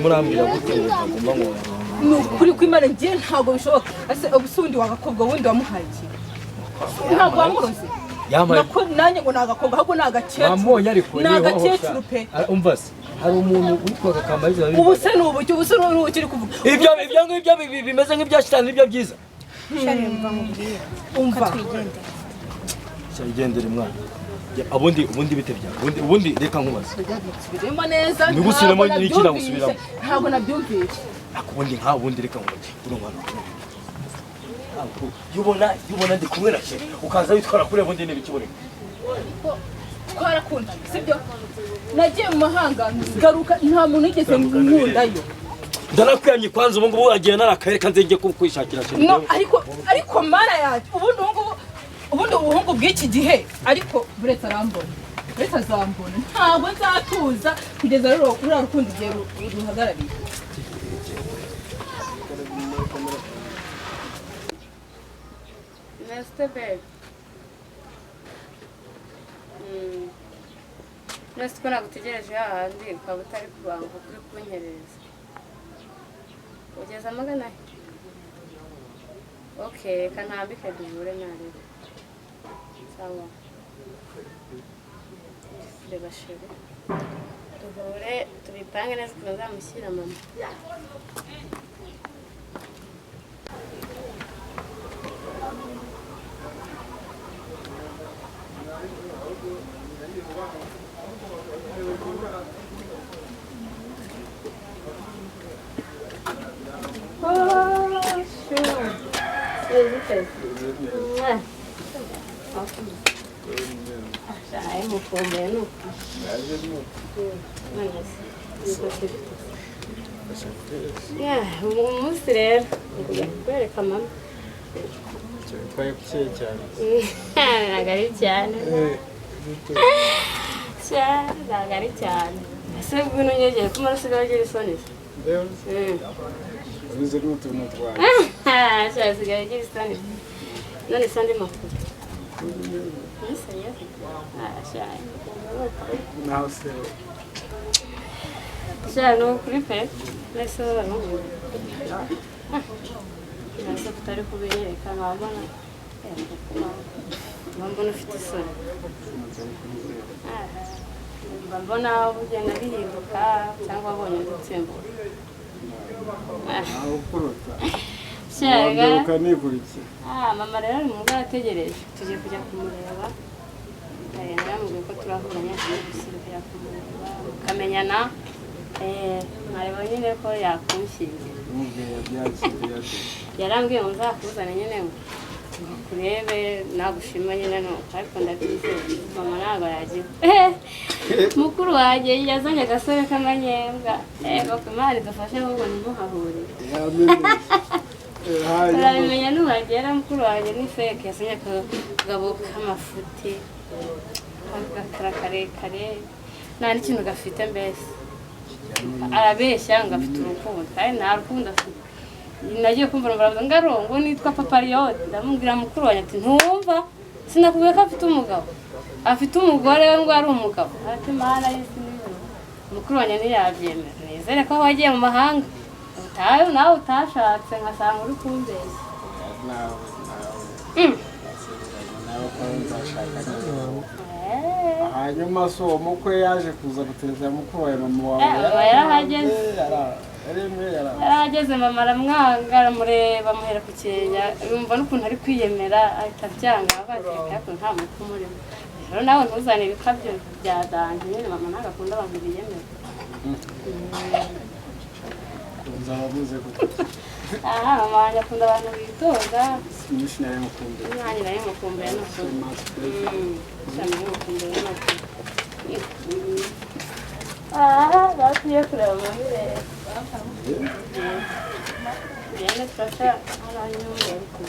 murambira gute ngomba ngo kuri kwimana ngiye ntago bishoboka ase ubusundi wagakobwa wundi wamuhaye ntago wamuroze nako nanye ngo nagakobwa ahubwo nagakecuru wamubonye ariko nagakecuru pe umva se hari umuntu witwaga Kamariza ubusa n'ubuki ubusa n'ubuki kuvuga ibyo bimeze nk'ibyashitani nibyo byiza Sharemva mubwira umva shayigendere mwana ubundi bitebya ubundi reka nkubaza birimo neza nigusubiramo n'iki nagusubiramo ntabwo nabyumvise akubundi nka ubundi reka nkubaze uri mwana yubona ndi kumwe na cye ukaza witwara kure bundi n'ibikibone twarakunda sibyo nagiye mu mahanga garuka nta muntu yigeze nkundayo ndanakwiyamye kwanza ubu ngubu agiye narakaye kanze ngiye kwishakira cyo no ariko mara yacu ubundi ubuhungu bw'iki gihe ariko buretse arambona buretse azambona ntabwo nzatuza kugeza rero uriya rukundo igihe ruhagarariye Neste babe. Neste ko nagutegereje hahandi ukaba utari kubanguka kuri kunyereza. Ugeze amagana he? Okay, reka ntambike duhure narebe. Sawa. Reba shebe. Duhure tubipange neza ukuntu nzamushyira mama. umunsi rero kwereka mama ntabwo ari cyane ntabwo ari cyane ese bwino nyegeye ko amaraso agira isoni ubize n'utuntu twawe asigaye agira isoni none se andi makuru naho se cyane no kuri pe nese baramubwira nase tutari kubereka nkabona mbona ufite isoni mbona ugenda bihinduka cyangwa abonye udutsembura naho ukuruta Shaga. Nikurikira. Mama rero ni umugabo ategereje tujye kujya kumureba namubwiye ko turahuranya gusubira kumureba ukamenyana ntareba nyine ko yakunshingira yarambwiye ngo nzakuzane nyine ngo kurebe nagushima nyine ariko ndabyizeye mama ntabwo yagiye mukuru wanjye yazanye agasore k'amanyembwa ku Imana idufashe ahubwo ntimuhahurire urabimenya nuhagera mukuru wanjye ni feke yazanye akagabo k'amafuti agakara karekare nta n'ikintu gafite mbese arabeshya ngo afite urukundo kandi nta rukundo afite nagiye kumva baravuga ngo arongo nitwa Barayoga ndamubwira mukuru wanjye ati ntumva sinakubwiye ko afite umugore we ngo ari umugabo ati Mana y'isi n'ijuru mukuru wanjye ntiyabyemera nizere ko wagiye mu mahanga nawe utashatse nkasanga uri kumbeshya hanyuma so umukwe yaje kuza gutereza mukuru wawe mama wawe yarahageze mama aramwanga aramureba amuhera ku kirenge yumva n'ukuntu ari kwiyemera ahita abyanga abateka ariko nta mutwe umurimo rero nawe ntuzane ibikabyo bya danje nyine mama ntabwo akunda abantu biyemera mama wanjye akunda abantu bitoza nyinshi nayo mukumbuye nanjye nayo mukumbuye n'ukuri nayo mukumbuye n'ukuri batuye kureba muri rero tugende tufasha abanyamurenge